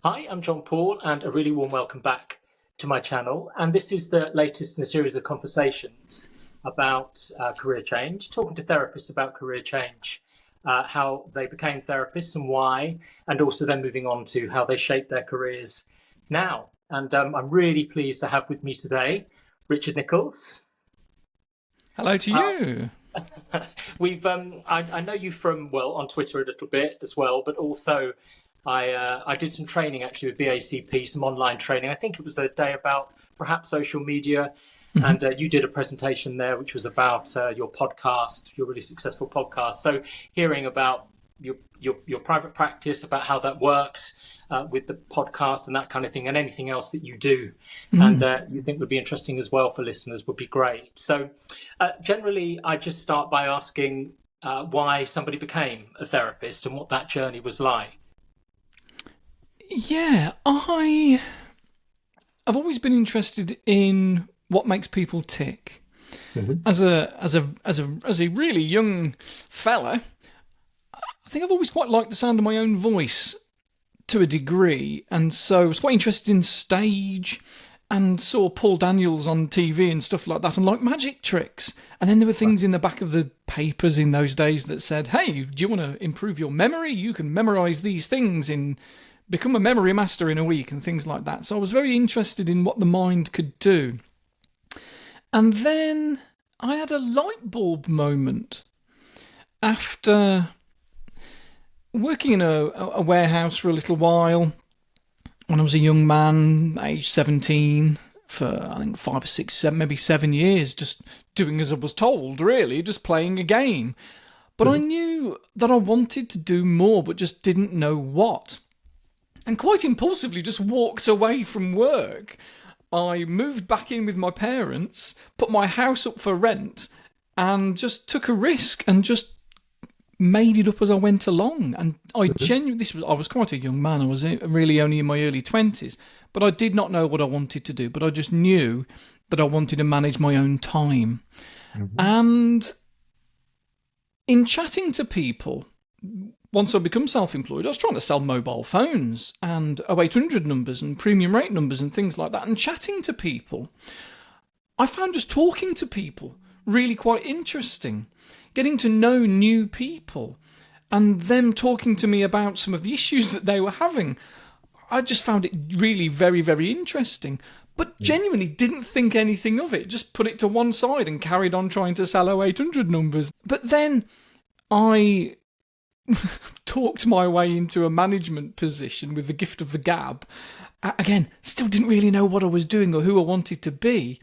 Hi, I'm John Paul, and a really warm welcome back to my channel. And this is the latest in a series of conversations about career change, talking to therapists about career change, how they became therapists and why, and also then moving on to how they shape their careers now. And I'm really pleased to have with me today Richard Nicholls. Hello to Uh, you. I know you from, well, on Twitter a little bit as well, but also I did some training actually with BACP, some online training. I think it was a day about perhaps social media, and you did a presentation there which was about your podcast, your really successful podcast. So hearing about your private practice, about how that works with the podcast and that kind of thing, and anything else that you do, and you think would be interesting as well for listeners would be great. So generally, I just start by asking why somebody became a therapist and what that journey was like. Yeah, I've always been interested in what makes people tick. Mhm. As a really young fella, I think I've always quite liked the sound of my own voice to a degree, and so I was quite interested in stage and saw Paul Daniels on TV and stuff like that, and like magic tricks. And then there were things in the back of the papers in those days that said, "Hey, do you want to improve your memory? You can memorize these things in become a memory master in a week," and things like that. So I was very interested in what the mind could do. And then I had a light bulb moment after working in a warehouse for a little while when I was a young man, age 17, for I think 5 or 6, maybe 7 years, just doing as I was told, really, just playing a game. But I Mhm. knew that I wanted to do more, but just didn't know what. And quite impulsively just walked away from work. I moved back in with my parents, put my house up for rent, and just took a risk and just made it up as I went along. And I was quite a young man. I was really only in my early 20s, but I did not know what I wanted to do. But I just knew that I wanted to manage my own time. Mhm. And in chatting to people, once I become self-employed, I was trying to sell mobile phones and 0800 numbers and premium rate numbers and things like that. And chatting to people, I found just talking to people really quite interesting. Getting to know new people and them talking to me about some of the issues that they were having. I just found it really very, very interesting. But genuinely didn't think anything of it. Just put it to one side and carried on trying to sell 0800 numbers. But then I talked my way into a management position with the gift of the gab. Again, still didn't really know what I was doing or who I wanted to be,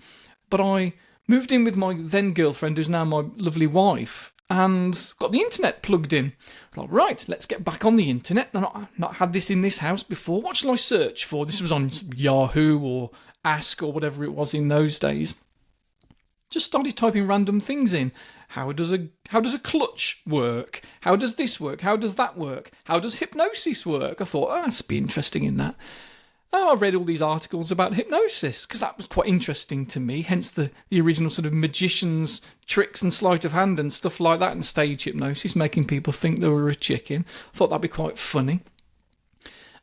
but I moved in with my then girlfriend, who's now my lovely wife, and got the internet plugged in. I thought, right, let's get back on the internet. I've not had this in this house before. What shall I search for? This was on Yahoo or Ask or whatever it was in those days. Just started typing random things in. How does a clutch work? How does this work? How does that work? How does hypnosis work? I thought, oh, that's be interesting in that. Oh, I read all these articles about hypnosis because that was quite interesting to me. Hence the original sort of magician's tricks and sleight of hand and stuff like that, and stage hypnosis, making people think they were a chicken. I thought that'd be quite funny.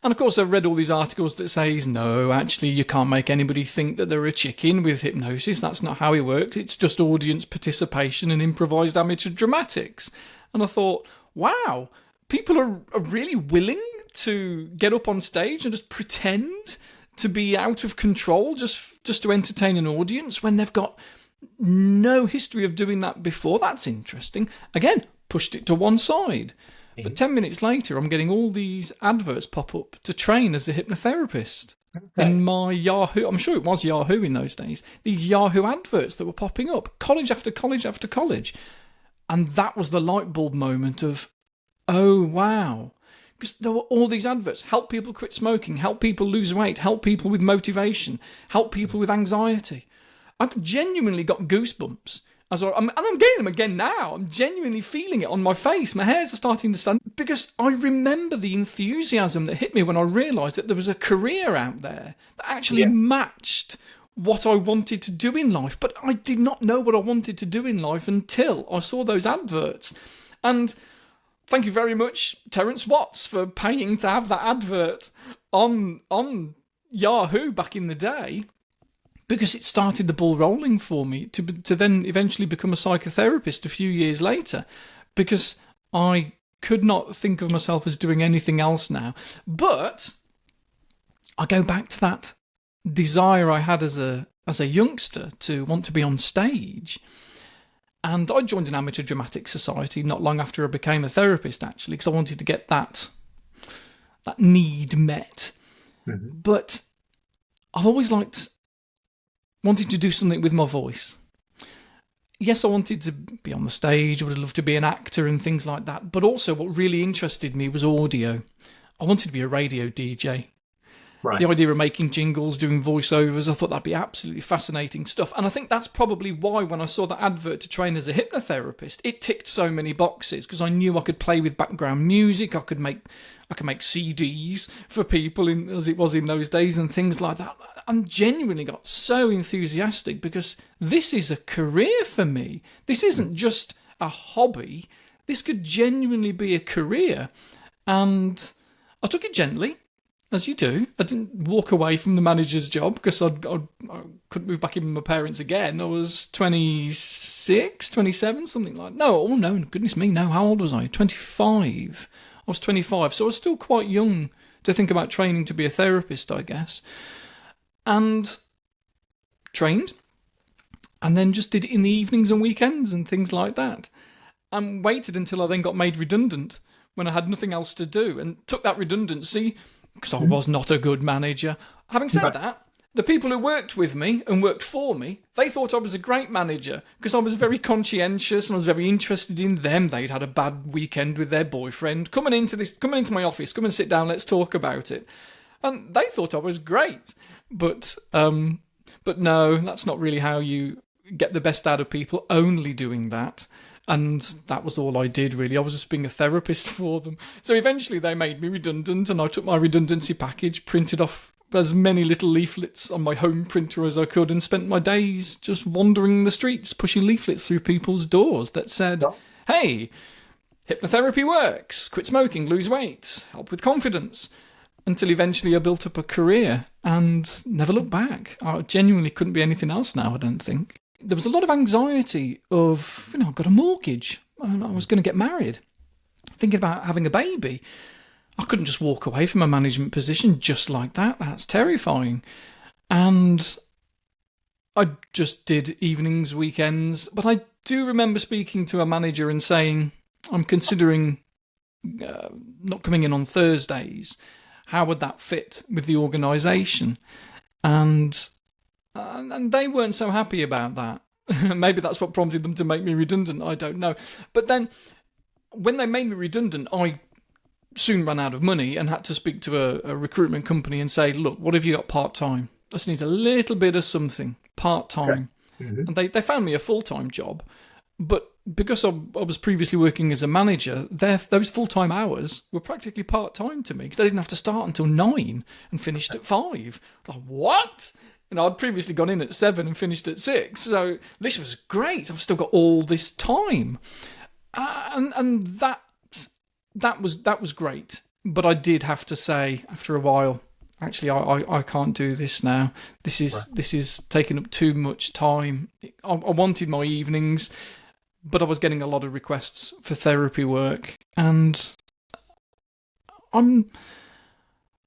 And of course, I've read all these articles that says, no, actually, you can't make anybody think that they're a chicken with hypnosis. That's not how it works. It's just audience participation and improvised amateur dramatics. And I thought, wow, people are really willing to get up on stage and just pretend to be out of control just to entertain an audience when they've got no history of doing that before. That's interesting. Again, pushed it to one side. But 10 minutes later, I'm getting all these adverts pop up to train as a hypnotherapist. Okay. In my Yahoo, I'm sure it was Yahoo in those days, these Yahoo adverts that were popping up, college after college after college. And that was the light bulb moment of, oh, wow. Because there were all these adverts, help people quit smoking, help people lose weight, help people with motivation, help people with anxiety. I genuinely got goosebumps. And I'm getting them again now. I'm genuinely feeling it on my face. My hairs are starting to stand because I remember the enthusiasm that hit me when I realised that there was a career out there that actually Yeah. matched what I wanted to do in life. But I did not know what I wanted to do in life until I saw those adverts. And thank you very much, Terence Watts, for paying to have that advert on Yahoo back in the day, because it started the ball rolling for me to then eventually become a psychotherapist a few years later, because I could not think of myself as doing anything else now. But I go back to that desire I had as a youngster to want to be on stage. And I joined an amateur dramatic society not long after I became a therapist, actually, because I wanted to get that need met. Mm-hmm. But I've always wanted to do something with my voice. Yes, I wanted to be on the stage. I would have loved to be an actor and things like that. But also what really interested me was audio. I wanted to be a radio DJ. Right. The idea of making jingles, doing voiceovers, I thought that'd be absolutely fascinating stuff. And I think that's probably why when I saw that advert to train as a hypnotherapist, it ticked so many boxes, because I knew I could play with background music, I could make CDs for people, as it was in those days, and things like that. And genuinely got so enthusiastic, because this is a career for me. This isn't just a hobby. This could genuinely be a career. And I took it gently, as you do. I didn't walk away from the manager's job because I couldn't move back in with my parents again. I was 26, 27, something like that. No, goodness me, no. How old was I? 25. I was 25, so I was still quite young to think about training to be a therapist, I guess. And trained, and then just did it in the evenings and weekends and things like that. And waited until I then got made redundant when I had nothing else to do, and took that redundancy because I was not a good manager. Having said that, the people who worked with me and worked for me, they thought I was a great manager because I was very conscientious and I was very interested in them. They'd had a bad weekend with their boyfriend. Come into my office, come and sit down, let's talk about it. And they thought I was great. But no, that's not really how you get the best out of people, only doing that. And that was all I did, really. I was just being a therapist for them. So eventually they made me redundant, and I took my redundancy package, printed off as many little leaflets on my home printer as I could, and spent my days just wandering the streets, pushing leaflets through people's doors that said, hey, hypnotherapy works, quit smoking, lose weight, help with confidence. Until eventually I built up a career and never looked back. I genuinely couldn't be anything else now, I don't think. There was a lot of anxiety of, I've got a mortgage and I was going to get married. Thinking about having a baby. I couldn't just walk away from a management position just like that. That's terrifying. And I just did evenings, weekends. But I do remember speaking to a manager and saying, I'm considering not coming in on Thursdays. How would that fit with the organisation? And they weren't so happy about that. Maybe that's what prompted them to make me redundant. I don't know. But then when they made me redundant, I soon ran out of money and had to speak to a recruitment company and say, look, what have you got part-time? I just need a little bit of something part-time. Okay. Mm-hmm. And they found me a full-time job. But because I was previously working as a manager, those full-time hours were practically part-time to me, because I didn't have to start until 9 and finished at 5. Like, what? I'd previously gone in at 7 and finished at 6. So this was great. I've still got all this time. And that was great. But I did have to say, after a while, actually, I can't do this now. This is taking up too much time. I wanted my evenings, but I was getting a lot of requests for therapy work, and I'm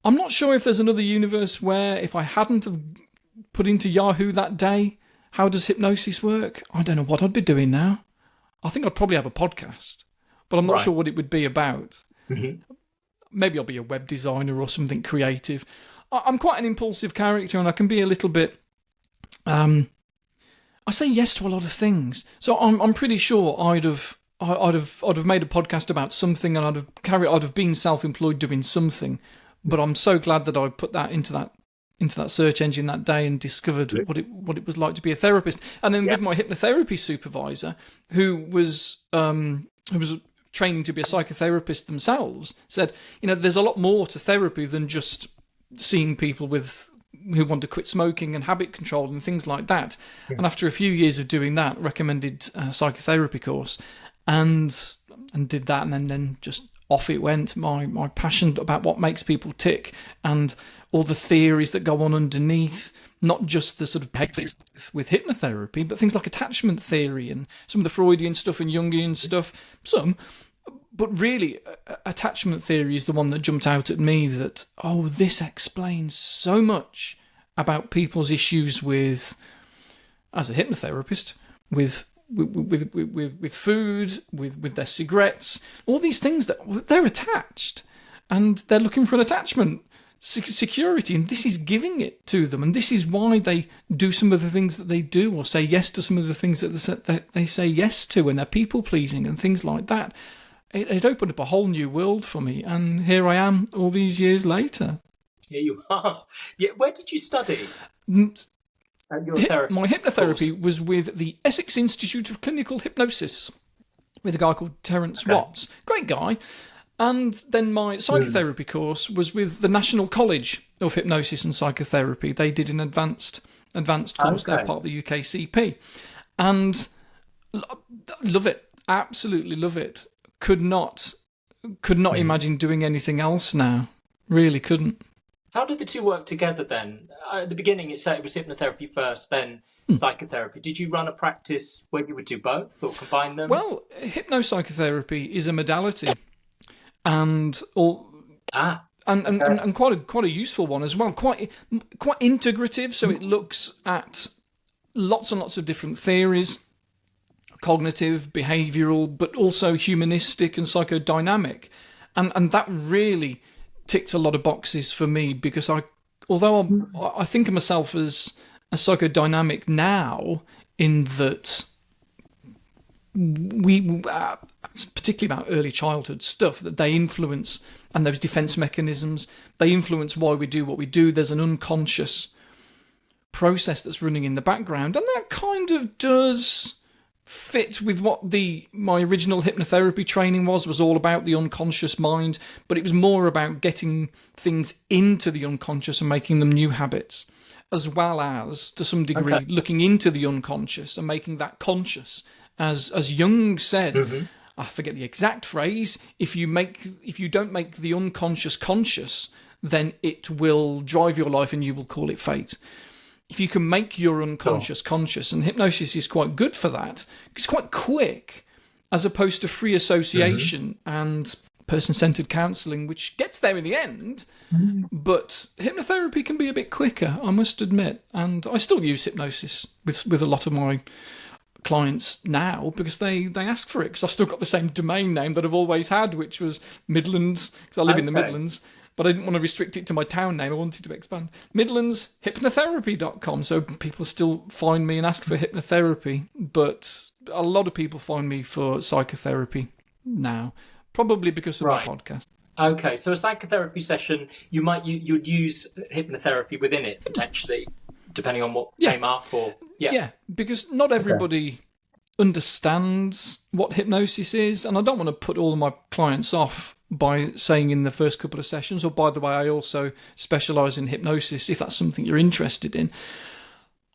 not sure if there's another universe where if I hadn't have put into Yahoo that day, how does hypnosis work? I don't know what I'd be doing now. I think I'd probably have a podcast, but I'm not sure what it would be about. Mm-hmm. Maybe I'll be a web designer or something creative. I'm quite an impulsive character, and I can be a little bit... I say yes to a lot of things, so I'm pretty sure I'd have made a podcast about something, and I'd have been self-employed doing something. But I'm so glad that I put that into that search engine that day and discovered what it was like to be a therapist. And then with my hypnotherapy supervisor, who was training to be a psychotherapist themselves, said, there's a lot more to therapy than just seeing people who want to quit smoking and habit control and things like that. Yeah. And after a few years of doing that, recommended a psychotherapy course. and did that, and then just off it went. My passion about what makes people tick and all the theories that go on underneath, not just the sort of behavior with hypnotherapy, but things like attachment theory and some of the Freudian stuff and Jungian stuff, but really attachment theory is the one that jumped out at me, that, oh, this explains so much about people's issues with, as a hypnotherapist, with food, with their cigarettes, all these things that they're attached and they're looking for an attachment security, and this is giving it to them, and this is why they do some of the things that they do, or say yes to some of the things that they say yes to, and they're people pleasing and things like that. It opened up a whole new world for me, and here I am all these years later. Here you are. Yeah, where did you study? My hypnotherapy was with the Essex Institute of Clinical Hypnosis, with a guy called Terence Watts. Great guy. And then my psychotherapy course was with the National College of Hypnosis and Psychotherapy. They did an advanced course. They're part of the UKCP. And love it. Absolutely love it. Could not imagine doing anything else now. Really couldn't. How did the two work together then? At the beginning, it said it was hypnotherapy first, then psychotherapy. Did you run a practice where you would do both or combine them? Well, hypno-psychotherapy is a modality, and quite a useful one as well. Quite integrative. So it looks at lots and lots of different theories, cognitive, behavioural, but also humanistic and psychodynamic, and that really ticked a lot of boxes for me, because although I think of myself as a psychodynamic now, in that we particularly about early childhood stuff, that they influence, and those defense mechanisms, they influence why we do what we do. There's an unconscious process that's running in the background, and that kind of does fit with what my original hypnotherapy training was all about, the unconscious mind, but it was more about getting things into the unconscious and making them new habits, as well as, to some degree, looking into the unconscious and making that conscious. As Jung said, I forget the exact phrase, if you don't make the unconscious conscious, then it will drive your life and you will call it fate. If you can make your unconscious conscious, and hypnosis is quite good for that, it's quite quick, as opposed to free association and person-centered counselling, which gets there in the end, but hypnotherapy can be a bit quicker, I must admit. And I still use hypnosis with a lot of my clients now, because they ask for it, because I've still got the same domain name that I've always had, which was Midlands, because I live in the Midlands. But I didn't want to restrict it to my town name. I wanted to expand. MidlandsHypnotherapy.com. So people still find me and ask for hypnotherapy. But a lot of people find me for psychotherapy now, probably because of my podcast. Okay, so a psychotherapy session, you'd use hypnotherapy within it, potentially, depending on what came up? Yeah, because not everybody understands what hypnosis is. And I don't want to put all of my clients off by saying in the first couple of sessions, or by the way, I also specialise in hypnosis, if that's something you're interested in.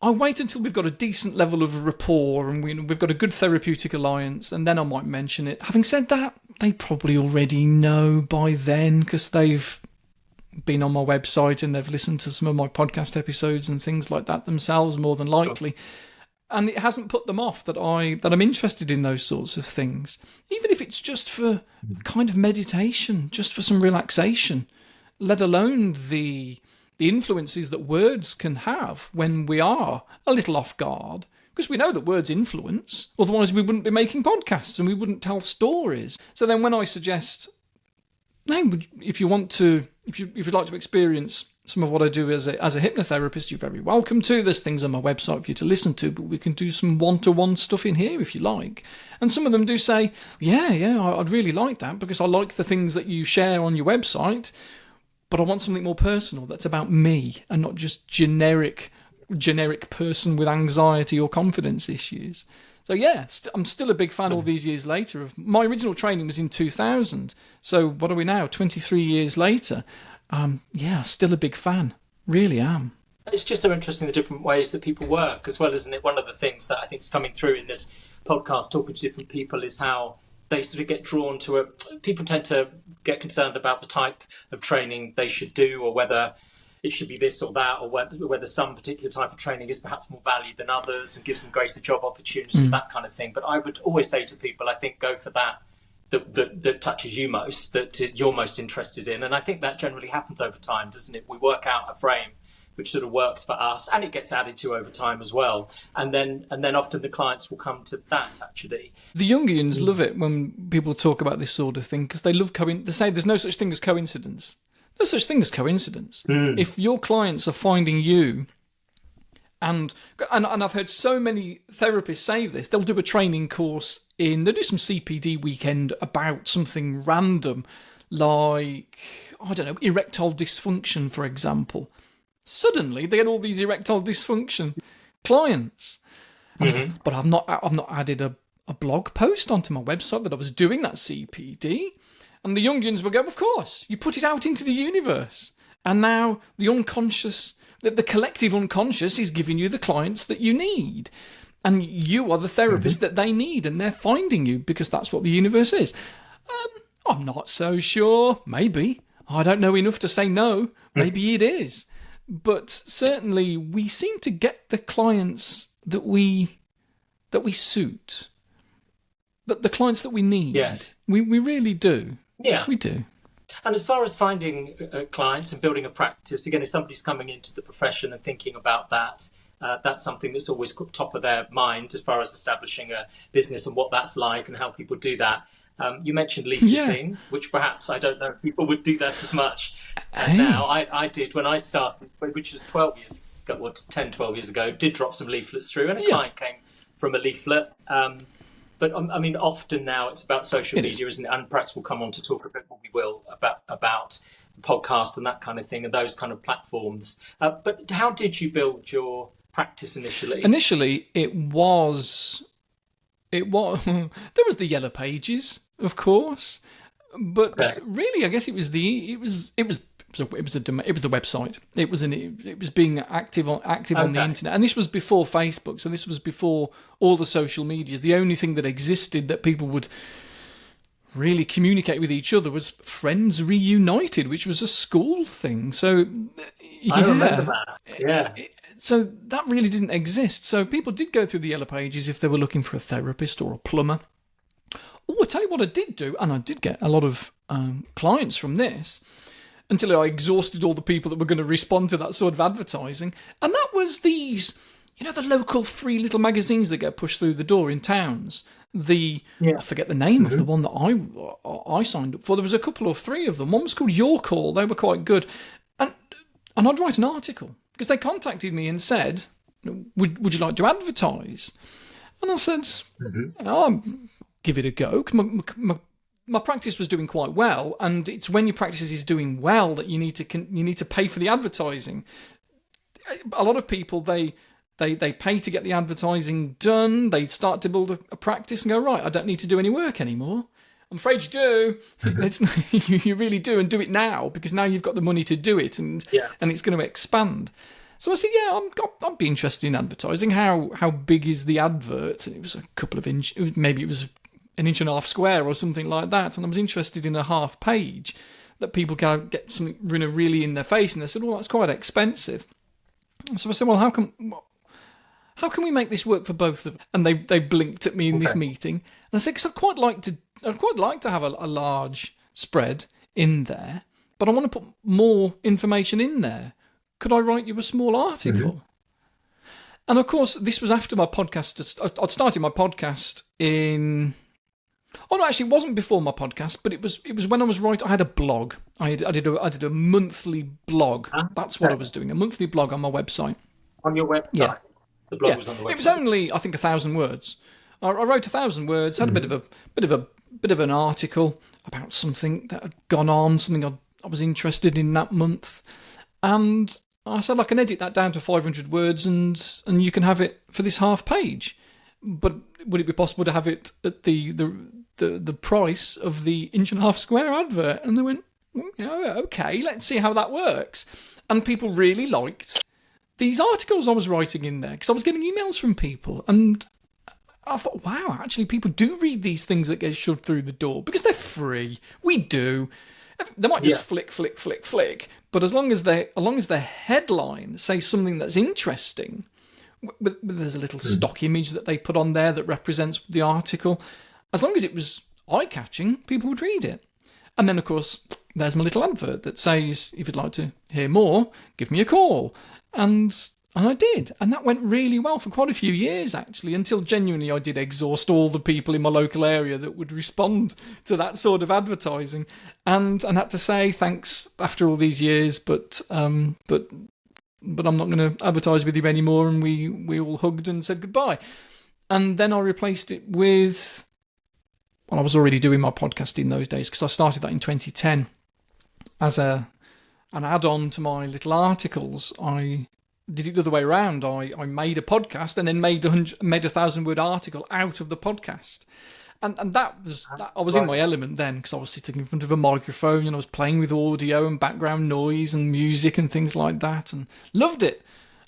I wait until we've got a decent level of rapport and we've got a good therapeutic alliance, and then I might mention it. Having said that, they probably already know by then, because they've been on my website and they've listened to some of my podcast episodes and things like that themselves, more than likely. And it hasn't put them off that I'm interested in those sorts of things, even if it's just for kind of meditation, just for some relaxation, let alone the influences that words can have when we are a little off guard, because we know that words influence, otherwise we wouldn't be making podcasts and we wouldn't tell stories. So then when I suggest, no, if you'd like to experience some of what I do as a hypnotherapist, you're very welcome to. There's things on my website for you to listen to, but we can do some one-to-one stuff in here if you like. And some of them do say, yeah, I'd really like that, because I like the things that you share on your website, but I want something more personal that's about me and not just generic person with anxiety or confidence issues. So yeah, I'm still a big fan all these years later. My original training was in 2000. So what are we now, 23 years later? Still a big fan. Really am. It's just so interesting, the different ways that people work as well, isn't it? One of the things that I think is coming through in this podcast talking to different people is how they sort of get drawn to it. People tend to get concerned about the type of training they should do, or whether it should be this or that, or whether some particular type of training is perhaps more valued than others and gives them greater job opportunities, that kind of thing. But I would always say to people, I think go for that touches you most, that you're most interested in. And I think that generally happens over time, doesn't it? We work out a frame which sort of works for us, and it gets added to over time as well. And then often the clients will come to that, actually. The Jungians love it when people talk about this sort of thing, because they love they say there's no such thing as coincidence. No such thing as coincidence. If your clients are finding you, and I've heard so many therapists say this, they'll do a training course they'll do some CPD weekend about something random, like, I don't know, erectile dysfunction, for example. Suddenly they get all these erectile dysfunction clients. But I've not added a blog post onto my website that I was doing that CPD. And the Jungians will go, of course, you put it out into the universe. And now the unconscious, the collective unconscious is giving you the clients that you need. And you are the therapist that they need, and they're finding you because that's what the universe is. I'm not so sure. Maybe. I don't know enough to say no. Maybe it is. But certainly we seem to get the clients that we suit. But the clients that we need. Yes. We really do. Yeah. We do. And as far as finding clients and building a practice, again, if somebody's coming into the profession and thinking about that, that's something that's always top of their mind as far as establishing a business and what that's like and how people do that. You mentioned leafleting, which perhaps I don't know if people would do that as much now. I did when I started, which was 12 years ago, did drop some leaflets through, and a client came from a leaflet. But I mean, often now it's about social media, isn't it? And perhaps we'll come on to talk a bit more, we will, about the podcast and that kind of thing and those kind of platforms. But how did you build your practice initially? Initially, it was there was the Yellow Pages, of course, but really, I guess it was the website. It was being active on the internet, and this was before Facebook. So this was before all the social media. The only thing that existed that people would really communicate with each other was Friends Reunited, which was a school thing. So I remember that. Yeah. So that really didn't exist. So people did go through the Yellow Pages if they were looking for a therapist or a plumber. Oh, I tell you what I did do, and I did get a lot of clients from this, until I exhausted all the people that were going to respond to that sort of advertising. And that was these, the local free little magazines that get pushed through the door in towns. I forget the name of the one that I signed up for. There was a couple or three of them. One was called Your Call. They were quite good. And I'd write an article, because they contacted me and said, would you like to advertise? And I said, I'll give it a go. My practice was doing quite well, and it's when your practice is doing well that you need to pay for the advertising. A lot of people, they pay to get the advertising done. They start to build a practice and go, right, I don't need to do any work anymore. I'm afraid you do. You really do, and do it now, because now you've got the money to do it, and it's going to expand. So I said, I'd be interested in advertising. How big is the advert? And it was a couple of inches, maybe it was an inch and a half square or something like that. And I was interested in a half page that people can get something really in their face. And they said, well, that's quite expensive. So I said, well, how can we make this work for both of them? And they blinked at me in this meeting. And I said, because I'd quite like to have a large spread in there, but I want to put more information in there. Could I write you a small article? And of course, this was after my podcast. I'd started my podcast in... Oh no, actually, it wasn't before my podcast, but it was when I was writing. I had a blog. I did a monthly blog. That's what I was doing, a monthly blog on my website. On your website? Yeah. The blog was on the website. It was only, I think, 1,000 words. I wrote 1,000 words, had a bit of an article about something that had gone on, something I was interested in that month, and I said I can edit that down to 500 words, and you can have it for this half page. But would it be possible to have it at the price of the inch and a half square advert? And they went, okay, let's see how that works. And people really liked these articles I was writing in there, because I was getting emails from people, and I thought, wow, actually people do read these things that get shoved through the door because they're free. We do. They might just flick, but as long as their headline says something that's interesting, there's a little stock image that they put on there that represents the article. As long as it was eye-catching, people would read it. And then, of course, there's my little advert that says, if you'd like to hear more, give me a call. And I did. And that went really well for quite a few years, actually, until genuinely I did exhaust all the people in my local area that would respond to that sort of advertising. And had to say thanks after all these years, but I'm not going to advertise with you anymore. And we all hugged and said goodbye. And then I replaced it with... Well, I was already doing my podcast in those days because I started that in 2010 as an add-on to my little articles. I did it the other way around. I made a podcast and then made a 1,000-word article out of the podcast. And that I was in my element then because I was sitting in front of a microphone and I was playing with audio and background noise and music and things like that, and loved it.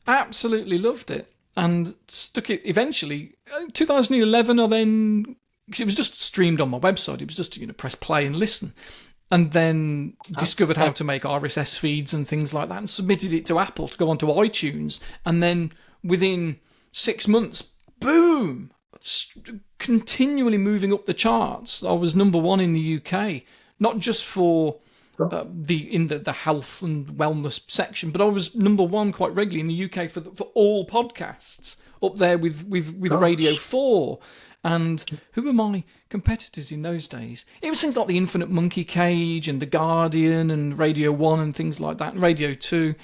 Absolutely loved it. And stuck it eventually. In 2011, I then... because it was just streamed on my website. It was just, press play and listen. And then discovered how to make RSS feeds and things like that and submitted it to Apple to go onto iTunes. And then within 6 months, boom, continually moving up the charts. I was number one in the UK, not just for the health and wellness section, but I was number one quite regularly in the UK for all podcasts, up there with Radio 4. And who were my competitors in those days? It was things like the Infinite Monkey Cage and The Guardian and Radio 1 and things like that, and Radio 2.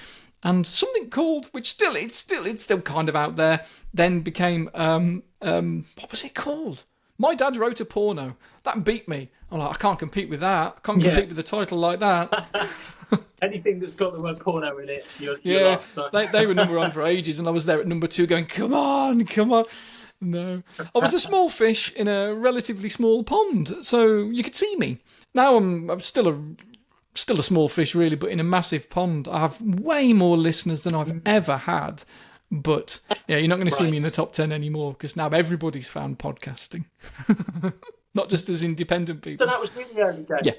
And something called, which it's still kind of out there, then became, what was it called? My Dad Wrote a Porno. That beat me. I'm like, I can't compete with that. I can't compete with a title like that. Anything that's got the word porno in it, you're lost. They were number one for ages, and I was there at number 2 going, come on. No. I was a small fish in a relatively small pond, so you could see me. Now I'm still a small fish, really, but in a massive pond. I have way more listeners than I've ever had. But yeah, you're not going to see me in the top 10 anymore because now everybody's found podcasting. Not just as independent people. So that was really early days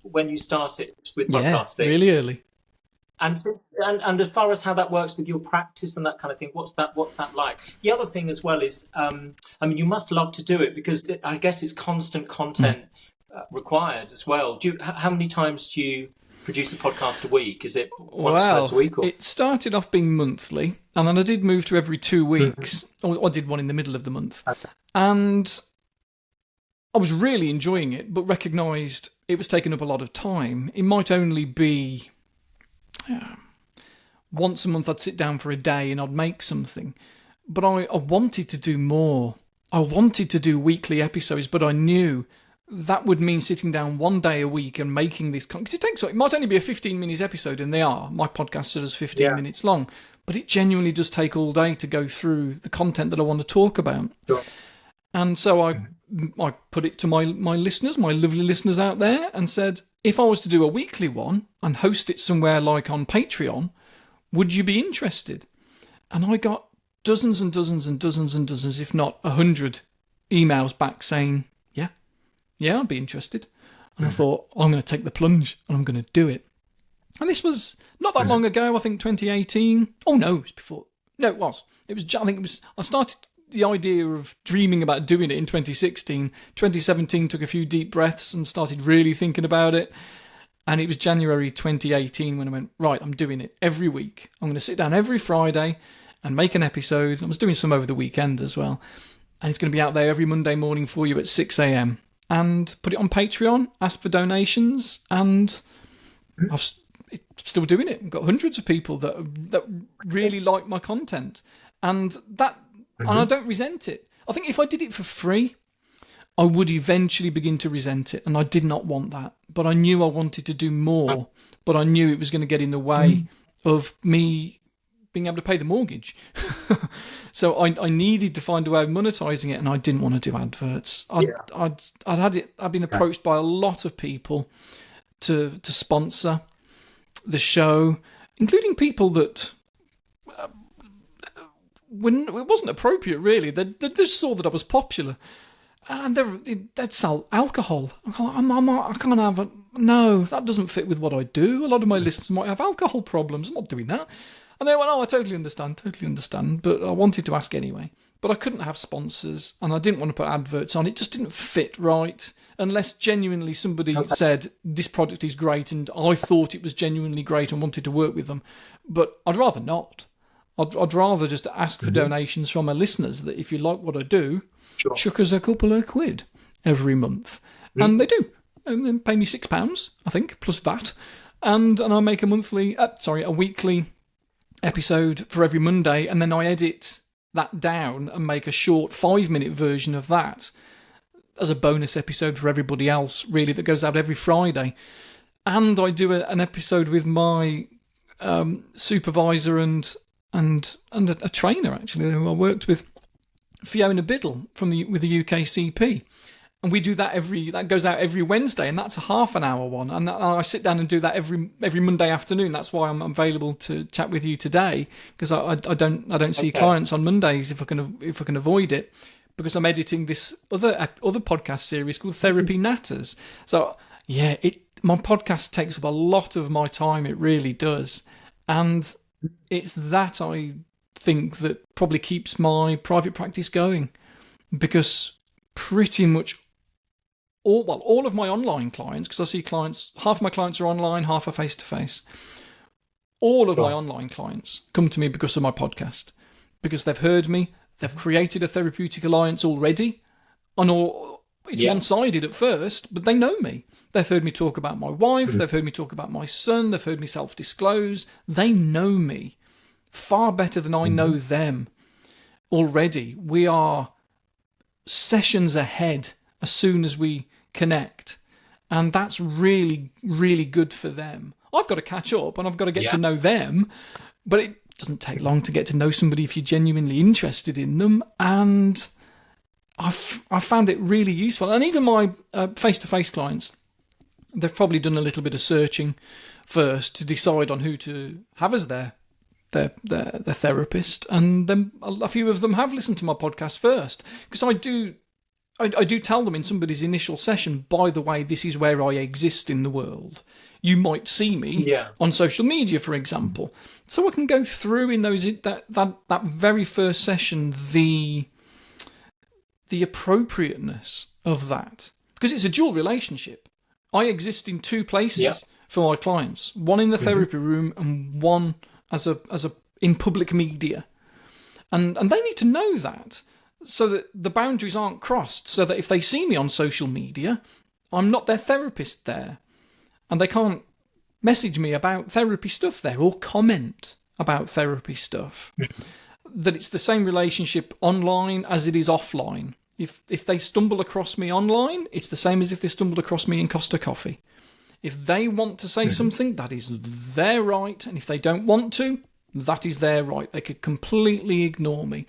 when you started with podcasting. Yeah, really early. And as far as how that works with your practice and that kind of thing, what's that like? The other thing as well is, you must love to do it because I guess it's constant content required as well. How many times do you produce a podcast a week? Is it once, twice a week? Or? It started off being monthly, and then I did move to every 2 weeks. Or I did one in the middle of the month. Okay. And I was really enjoying it, but recognised it was taking up a lot of time. It might only be... once a month I'd sit down for a day and I'd make something. But I wanted to do more. I wanted to do weekly episodes, but I knew that would mean sitting down 1 day a week and making this... Because it might only be a 15-minute episode, and they are. My podcasts are just 15 minutes long. But it genuinely does take all day to go through the content that I want to talk about. Sure. And so I put it to my listeners, my lovely listeners out there, and said, if I was to do a weekly one and host it somewhere like on Patreon, would you be interested? And I got dozens and dozens and dozens and dozens, if not 100 emails back saying, yeah, I'd be interested. And I thought, I'm going to take the plunge and I'm going to do it. And this was not that long ago, I think 2018. Oh, no, it was before. No, it was. I started the idea of dreaming about doing it in 2016. 2017 took a few deep breaths and started really thinking about it. And it was January 2018 when I went, right, I'm doing it every week. I'm going to sit down every Friday and make an episode. I was doing some over the weekend as well. And it's going to be out there every Monday morning for you at 6 a.m. And put it on Patreon, ask for donations, and I'm still doing it. I've got hundreds of people that really like my content. And I don't resent it. I think if I did it for free, I would eventually begin to resent it, and I did not want that. But I knew I wanted to do more, but I knew it was going to get in the way of me being able to pay the mortgage. So I needed to find a way of monetizing it, and I didn't want to do adverts. I'd been approached by a lot of people to sponsor the show, including people that it wasn't appropriate, really. They just saw that I was popular. And they'd sell alcohol. I can't have it. No, that doesn't fit with what I do. A lot of my listeners might have alcohol problems. I'm not doing that. And they went, oh, I totally understand. But I wanted to ask anyway. But I couldn't have sponsors, and I didn't want to put adverts on. It just didn't fit right, unless genuinely somebody said, this product is great, and I thought it was genuinely great and wanted to work with them. But I'd rather not. I'd rather just ask for donations from my listeners that if you like what I do, chuck us a couple of quid every month. And they do. And then pay me £6, I think, plus VAT. And I make a weekly episode for every Monday, and then I edit that down and make a short 5-minute version of that as a bonus episode for everybody else, really, that goes out every Friday. And I do an episode with my supervisor and a trainer, actually, who I worked with, Fiona Biddle with the UKCP. And we do that goes out every Wednesday, and that's a half an hour one. And I sit down and do that every Monday afternoon. That's why I'm available to chat with you today, because I don't see clients on Mondays if I can avoid it, because I'm editing this other podcast series called Therapy Natters. So yeah, my podcast takes up a lot of my time. It really does, and it's that I think that probably keeps my private practice going, because pretty much all of my online clients, because I see clients, half of my clients are online, half are face-to-face. All of my online clients come to me because of my podcast, because they've heard me, they've created a therapeutic alliance already, and it's one-sided at first, but they know me. They've heard me talk about my wife, they've heard me talk about my son, they've heard me self-disclose. They know me far better than I know them already. We are sessions ahead as soon as we connect, and that's really, really good for them. I've got to catch up and I've got to get to know them, but it doesn't take long to get to know somebody if you're genuinely interested in them. And I found it really useful. And even my face-to-face clients, they've probably done a little bit of searching first to decide on who to have as their therapist, and then a few of them have listened to my podcast first, because I do tell them in somebody's initial session, by the way, this is where I exist in the world. You might see me on social media, for example. So I can go through in that very first session the appropriateness of that, because it's a dual relationship. I exist in two places for my clients: one in the therapy room and one as a in public media, and they need to know that, so that the boundaries aren't crossed, so that if they see me on social media, I'm not their therapist there, and they can't message me about therapy stuff there or comment about therapy stuff. That it's the same relationship online as it is offline. If they stumble across me online, it's the same as if they stumbled across me in Costa Coffee. If they want to say something, that is their right, and if they don't want to, that is their right. They could completely ignore me.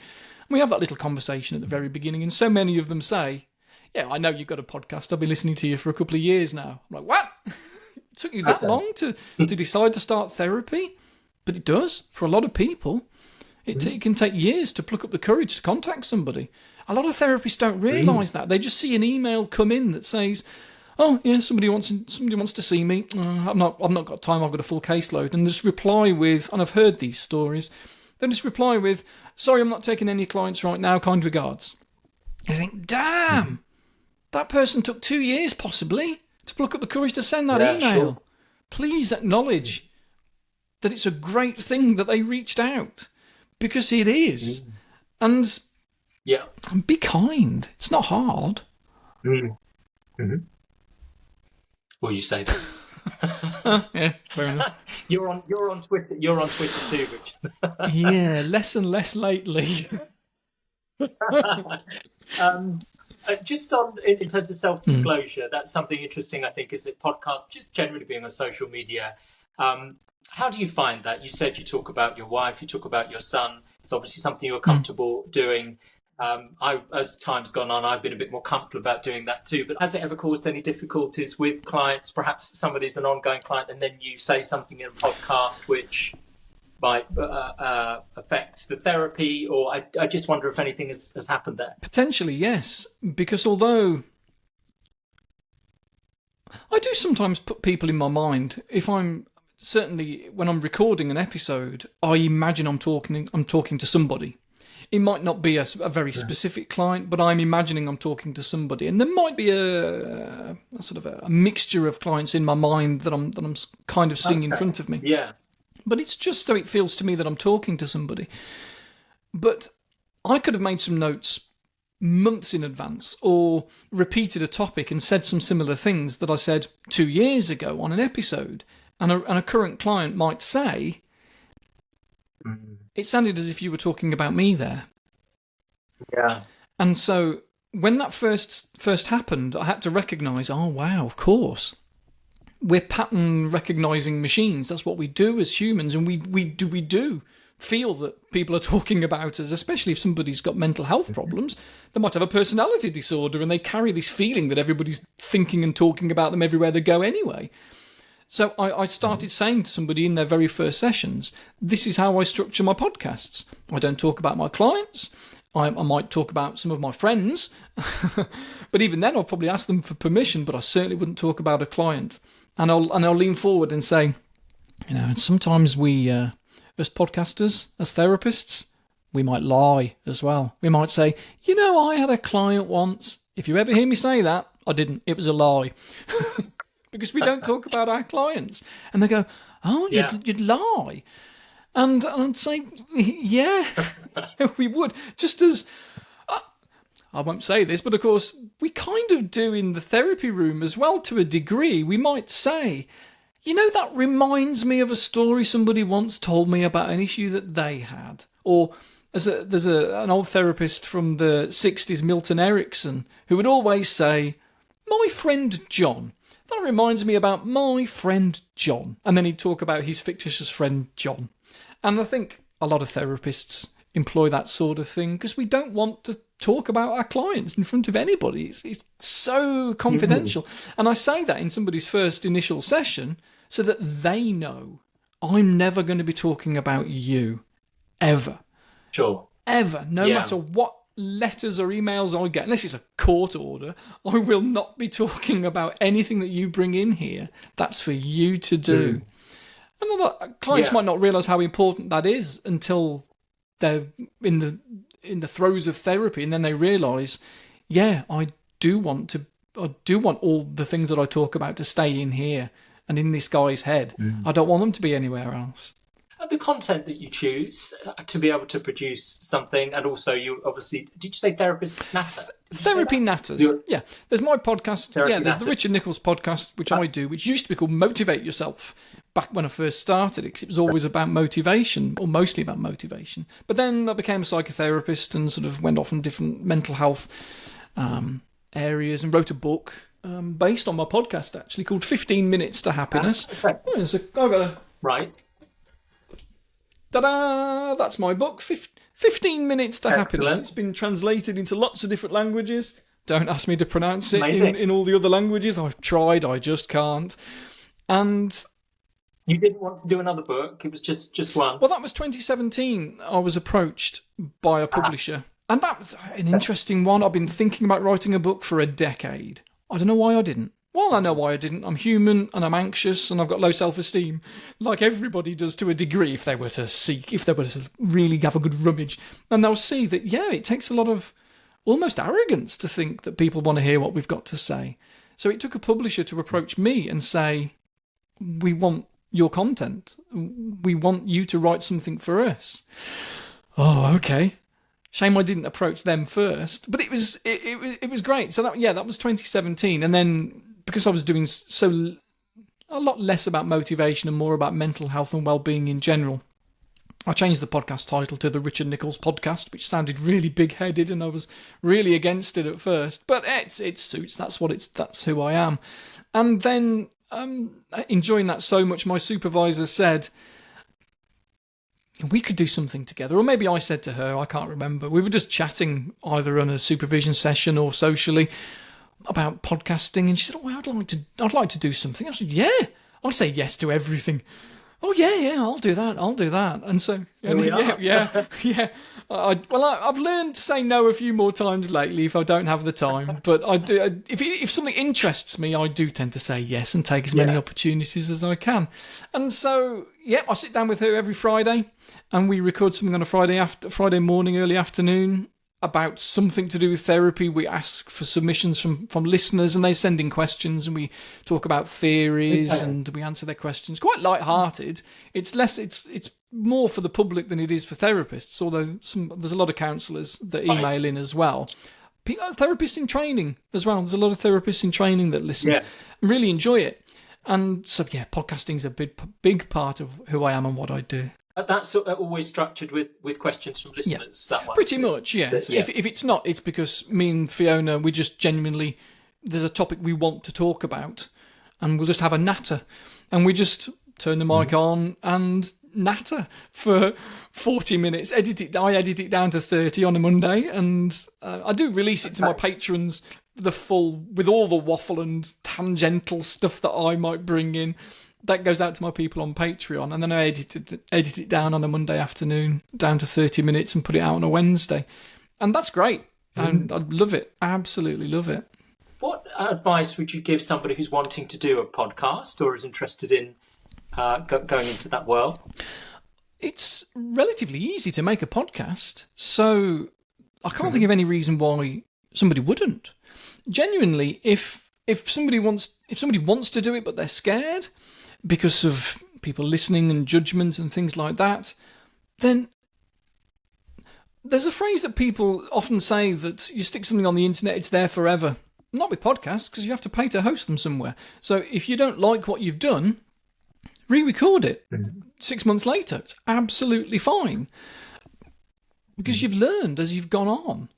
We have that little conversation at the very beginning, and so many of them say, yeah, I know you've got a podcast. I've been listening to you for a couple of years now. I'm like, what? It took you that long to decide to start therapy? But it does, for a lot of people. It can take years to pluck up the courage to contact somebody. A lot of therapists don't realise that. They just see an email come in that says, oh, yeah, somebody wants to see me. I've not got time. I've got a full caseload. And just reply with, and I've heard these stories, they just reply with, sorry, I'm not taking any clients right now. Kind regards. I think, damn, that person took 2 years possibly to pluck up the courage to send that email. Sure. Please acknowledge that it's a great thing that they reached out, because it is. And be kind. It's not hard. Well, you say that. Yeah, fair enough. You're on Twitter. You're on Twitter too, Richard. Yeah, less and less lately. Just in terms of self-disclosure, that's something interesting, I think, is that podcasts, just generally being on social media. How do you find that? You said you talk about your wife, you talk about your son. It's obviously something you're comfortable doing. As time's gone on, I've been a bit more comfortable about doing that too. But has it ever caused any difficulties with clients? Perhaps somebody's an ongoing client and then you say something in a podcast which might affect the therapy, or I just wonder if anything has happened there. Potentially, yes, because although I do sometimes put people in my mind, if I'm certainly when I'm recording an episode, I imagine I'm talking to somebody. It might not be a very specific client, but I'm imagining I'm talking to somebody, and there might be a sort of a mixture of clients in my mind that I'm kind of seeing in front of me. Yeah. But it's just so it feels to me that I'm talking to somebody. But I could have made some notes months in advance or repeated a topic and said some similar things that I said 2 years ago on an episode. And a current client might say, it sounded as if you were talking about me there. Yeah. And so when that first happened, I had to recognise, oh, wow, of course. We're pattern recognising machines. That's what we do as humans. And we do feel that people are talking about us, especially if somebody's got mental health problems. They might have a personality disorder and they carry this feeling that everybody's thinking and talking about them everywhere they go anyway. So I started saying to somebody in their very first sessions, this is how I structure my podcasts. I don't talk about my clients. I might talk about some of my friends. But even then, I'll probably ask them for permission, but I certainly wouldn't talk about a client. And I'll lean forward and say, and sometimes we, as podcasters, as therapists, we might lie as well. We might say, I had a client once. If you ever hear me say that, I didn't. It was a lie. Because we don't talk about our clients. And they go, oh, you'd lie. And I'd say, yeah, we would. Just as, I won't say this, but of course, we kind of do in the therapy room as well to a degree. We might say, that reminds me of a story somebody once told me about an issue that they had. Or there's an old therapist from the 60s, Milton Erickson, who would always say, my friend John. That reminds me about my friend John. And then he'd talk about his fictitious friend John. And I think a lot of therapists employ that sort of thing because we don't want to talk about our clients in front of anybody. It's so confidential. And I say that in somebody's first initial session so that they know I'm never going to be talking about you. Ever. Sure. Ever. No matter what letters or emails I get, unless it's a court order, I will not be talking about anything that you bring in here. That's for you to do. And a lot, clients might not realise how important that is until they're in the throes of therapy, and then they realise, I do want all the things that I talk about to stay in here and in this guy's head. I don't want them to be anywhere else. The content that you choose to be able to produce something, and also you obviously, did you say therapist natter? Therapy natters. Yeah. There's my podcast. There's the Richard Nicholls podcast, which I do, which used to be called Motivate Yourself back when I first started it, because it was always about motivation, or mostly about motivation. But then I became a psychotherapist and sort of went off on different mental health areas and wrote a book based on my podcast, actually, called 15 Minutes to Happiness. Right. Ta-da! That's my book, 15 Minutes to Happiness. It's been translated into lots of different languages. Don't ask me to pronounce it in all the other languages. I've tried, I just can't. And you didn't want to do another book? It was just one? Well, that was 2017. I was approached by a publisher. And that was an interesting one. I've been thinking about writing a book for a decade. I don't know why I didn't. Well, I know why I didn't. I'm human and I'm anxious and I've got low self-esteem, like everybody does to a degree if they were to really have a good rummage. And they'll see that, it takes a lot of almost arrogance to think that people want to hear what we've got to say. So it took a publisher to approach me and say, we want your content. We want you to write something for us. Oh, okay. Shame I didn't approach them first. But it was great. So that was 2017. And then, because I was doing a lot less about motivation and more about mental health and well-being in general, I changed the podcast title to the Richard Nicholls Podcast, which sounded really big-headed, and I was really against it at first. But it suits. That's who I am. And then, enjoying that so much, my supervisor said, we could do something together. Or maybe I said to her, I can't remember. We were just chatting either on a supervision session or socially about podcasting, and she said, I'd like to do something. I said, I say yes to everything. Oh yeah, I'll do that. And so Here we are. yeah. I've learned to say no a few more times lately if I don't have the time. But I do. If something interests me, I do tend to say yes and take as many opportunities as I can. And so, I sit down with her every Friday, and we record something on a Friday morning, early afternoon, about something to do with therapy. We ask for submissions from listeners, and they send in questions, and we talk about theories and we answer their questions. Quite light-hearted. It's more for the public than it is for therapists, although there's a lot of counsellors that email in as well. Therapists in training as well. There's a lot of therapists in training that listen and really enjoy it. And so, podcasting's a big part of who I am and what I do. That's always structured with questions from listeners. That one, pretty much, yeah. If it's not, it's because me and Fiona, we just genuinely, there's a topic we want to talk about, and we'll just have a natter, and we just turn the mic on and natter for 40 minutes. I edit it down to 30 on a Monday, and I do release it to my patrons, the full, with all the waffle and tangential stuff that I might bring in. That goes out to my people on Patreon, and then I edit it down on a Monday afternoon, down to 30 minutes, and put it out on a Wednesday. And that's great. And I love it. Absolutely love it. What advice would you give somebody who's wanting to do a podcast or is interested in going into that world? It's relatively easy to make a podcast, so I can't think of any reason why somebody wouldn't. Genuinely, if somebody wants to do it but they're scared because of people listening and judgment and things like that, then there's a phrase that people often say that you stick something on the internet, it's there forever. Not with podcasts, because you have to pay to host them somewhere. So if you don't like what you've done, re-record it 6 months later. It's absolutely fine. Because you've learned as you've gone on.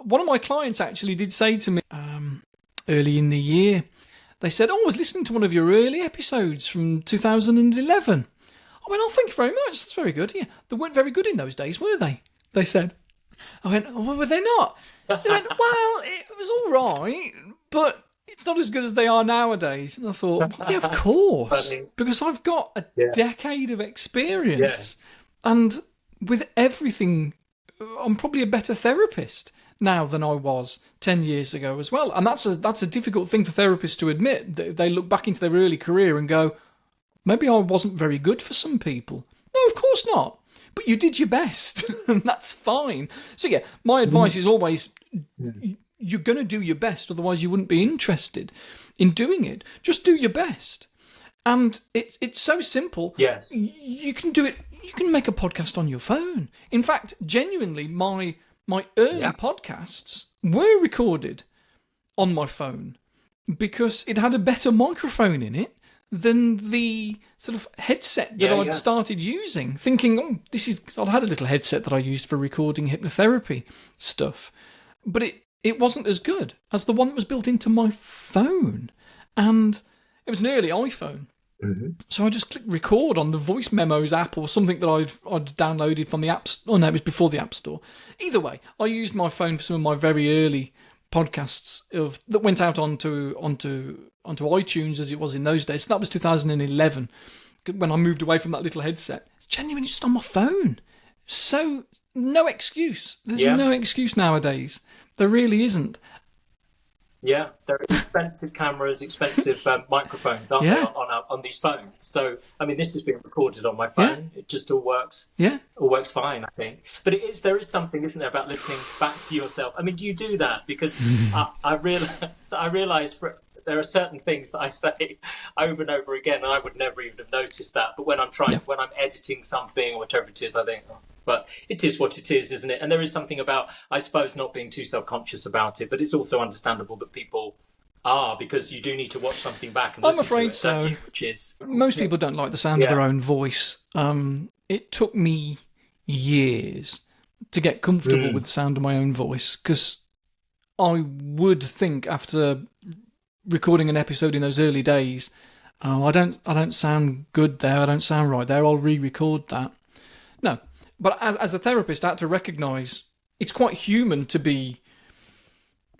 One of my clients actually did say to me early in the year, they said, I was listening to one of your early episodes from 2011. I went, thank you very much. That's very good. Yeah, they weren't very good in those days, were they? They said. I went, were they not? They went, well, it was all right, but it's not as good as they are nowadays. And I thought, well, yeah, of course, because I've got a decade of experience. Yes. And with everything, I'm probably a better therapist now than I was 10 years ago as well. And that's a difficult thing for therapists to admit. They look back into their early career and go, maybe I wasn't very good for some people. No, of course not. But you did your best, and that's fine. So my advice is always, you're going to do your best, otherwise you wouldn't be interested in doing it. Just do your best. And it's so simple. Yes. You can do it. You can make a podcast on your phone. In fact, genuinely, my early podcasts were recorded on my phone because it had a better microphone in it than the sort of headset that I'd started using, thinking, I'd had a little headset that I used for recording hypnotherapy stuff, but it wasn't as good as the one that was built into my phone. And it was an early iPhone. Mm-hmm. So I just clicked record on the Voice Memos app or something that I'd downloaded from the App Store. Oh, no, it was before the App Store. Either way, I used my phone for some of my very early podcasts that went out onto iTunes as it was in those days. So that was 2011 when I moved away from that little headset. It's genuinely just on my phone. So no excuse. There's no excuse nowadays. There really isn't. Yeah, they're expensive cameras, expensive microphones, aren't they, on these phones? So, I mean, this has been recorded on my phone. Yeah. It just all works. Yeah, all works fine, I think. But there is something, isn't there, about listening back to yourself? I mean, do you do that? Because I realize there are certain things that I say over and over again, and I would never even have noticed that. But when I'm when I'm editing something or whatever it is, I think, but it is what it is, isn't it? And there is something about, I suppose, not being too self-conscious about it, but it's also understandable that people are, because you do need to watch something back and listen to it. I'm afraid so. Which is, most people don't like the sound of their own voice. It took me years to get comfortable with the sound of my own voice, because I would think after recording an episode in those early days, I don't sound good there, I don't sound right there, I'll re-record that. No. But as a therapist, I had to recognise it's quite human to be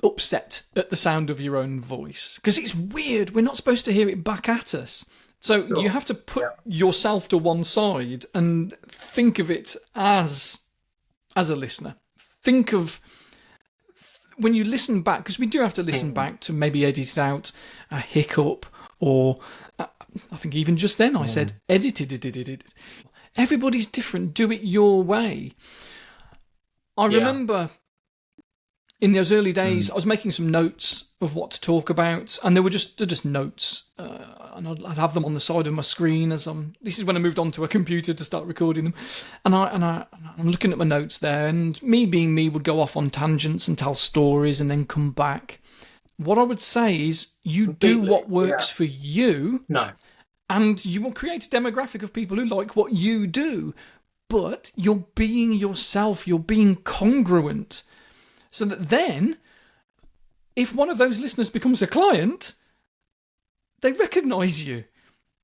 upset at the sound of your own voice, because it's weird. We're not supposed to hear it back at us. So Sure. you have to put yourself to one side and think of it as a listener. Think of when you listen back, because we do have to listen back to maybe edit out a hiccup, or I think even just then I said edited. Everybody's different. Do it your way. I remember in those early days, I was making some notes of what to talk about, and they're just notes, and I'd have them on the side of my screen as this is when I moved on to a computer to start recording them, and I'm looking at my notes there, and me being me would go off on tangents and tell stories and then come back. What I would say is, you do what works for you. No. And you will create a demographic of people who like what you do, but you're being yourself, you're being congruent. So that then, if one of those listeners becomes a client, they recognise you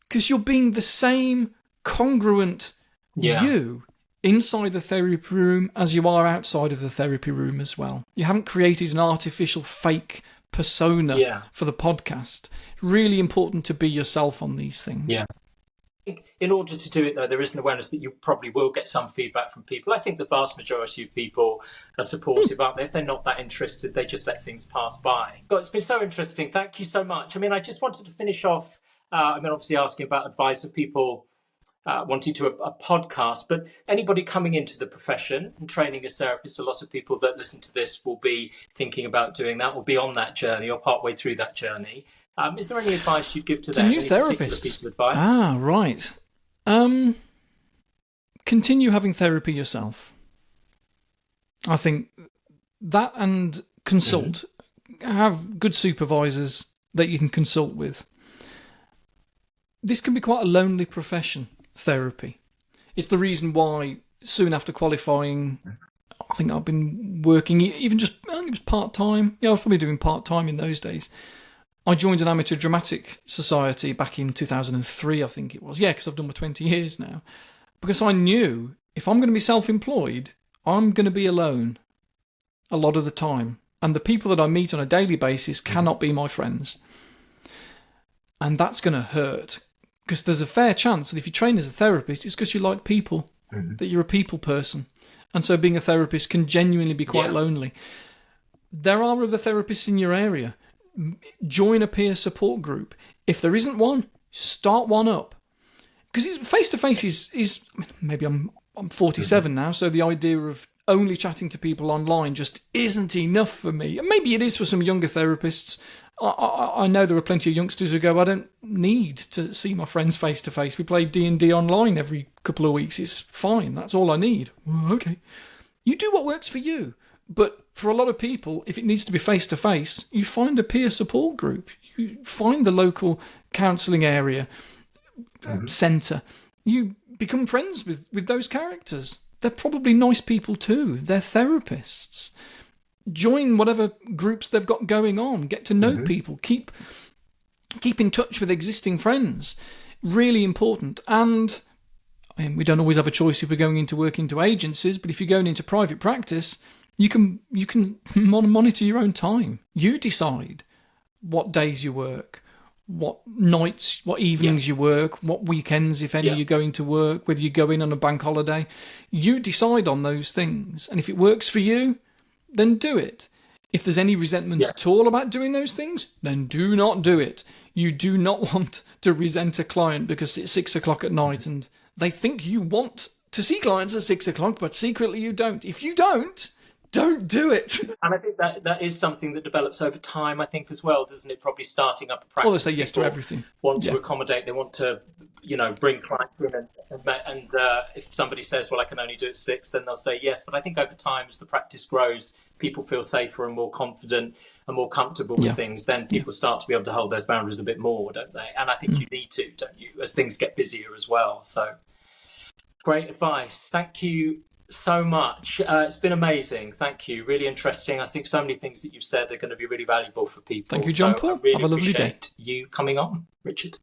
because you're being the same congruent you inside the therapy room as you are outside of the therapy room as well. You haven't created an artificial fake persona for the podcast. It's really important to be yourself on these things. Yeah. In order to do it, though, there is an awareness that you probably will get some feedback from people. I think the vast majority of people are supportive, aren't they? If they're not that interested, they just let things pass by. God, it's been so interesting. Thank you so much. I mean, I just wanted to finish off, obviously asking about advice of people wanting to a podcast, but anybody coming into the profession and training as therapists, a lot of people that listen to this will be thinking about doing that, will be on that journey or partway through that journey. Is there any advice you'd give to them? New therapists. Piece of advice? Right. Continue having therapy yourself. I think that, and consult. Have good supervisors that you can consult with. This can be quite a lonely profession, therapy. It's the reason why soon after qualifying, I think I've been working even just, I think it was part-time. Yeah, I was probably doing part-time in those days. I joined an amateur dramatic society back in 2003, I think it was. Yeah, because I've done my 20 years now. Because I knew if I'm going to be self-employed, I'm going to be alone a lot of the time. And the people that I meet on a daily basis cannot be my friends. And that's going to hurt. Because there's a fair chance that if you train as a therapist, it's because you like people, that you're a people person. And so being a therapist can genuinely be quite lonely. There are other therapists in your area. Join a peer support group. If there isn't one, start one up. Because face-to-face is maybe I'm 47 now, so the idea of only chatting to people online just isn't enough for me. And maybe it is for some younger therapists. I know there are plenty of youngsters who go, I don't need to see my friends face to face. We play D&D online every couple of weeks. It's fine. That's all I need. Well, okay. You do what works for you. But for a lot of people, if it needs to be face to face, you find a peer support group. You find the local counselling area centre. You become friends with those characters. They're probably nice people too. They're therapists. Join whatever groups they've got going on. Get to know people. Keep in touch with existing friends. Really important. And I mean, we don't always have a choice if we're going into work into agencies, but if you're going into private practice, you can monitor your own time. You decide what days you work, what nights, what evenings you work, what weekends, if any, you're going to work, whether you go in on a bank holiday. You decide on those things. And if it works for you, then do it. If there's any resentment at all about doing those things, then do not do it. You do not want to resent a client because it's 6 o'clock at night and they think you want to see clients at 6 o'clock, but secretly you don't. If you don't do it. And I think that is something that develops over time, I think, as well, doesn't it? Probably starting up a practice. Well, they say yes to everything. Want to accommodate, they want to, bring clients in. And if somebody says, well, I can only do it 6, then they'll say yes. But I think over time, as the practice grows, people feel safer and more confident and more comfortable with things, then people start to be able to hold those boundaries a bit more, don't they? And I think you need to, don't you, as things get busier as well. So great advice. Thank you so much. It's been amazing. Thank you. Really interesting. I think so many things that you've said are going to be really valuable for people. Thank you, John Paul. I really have a lovely day. You coming on, Richard.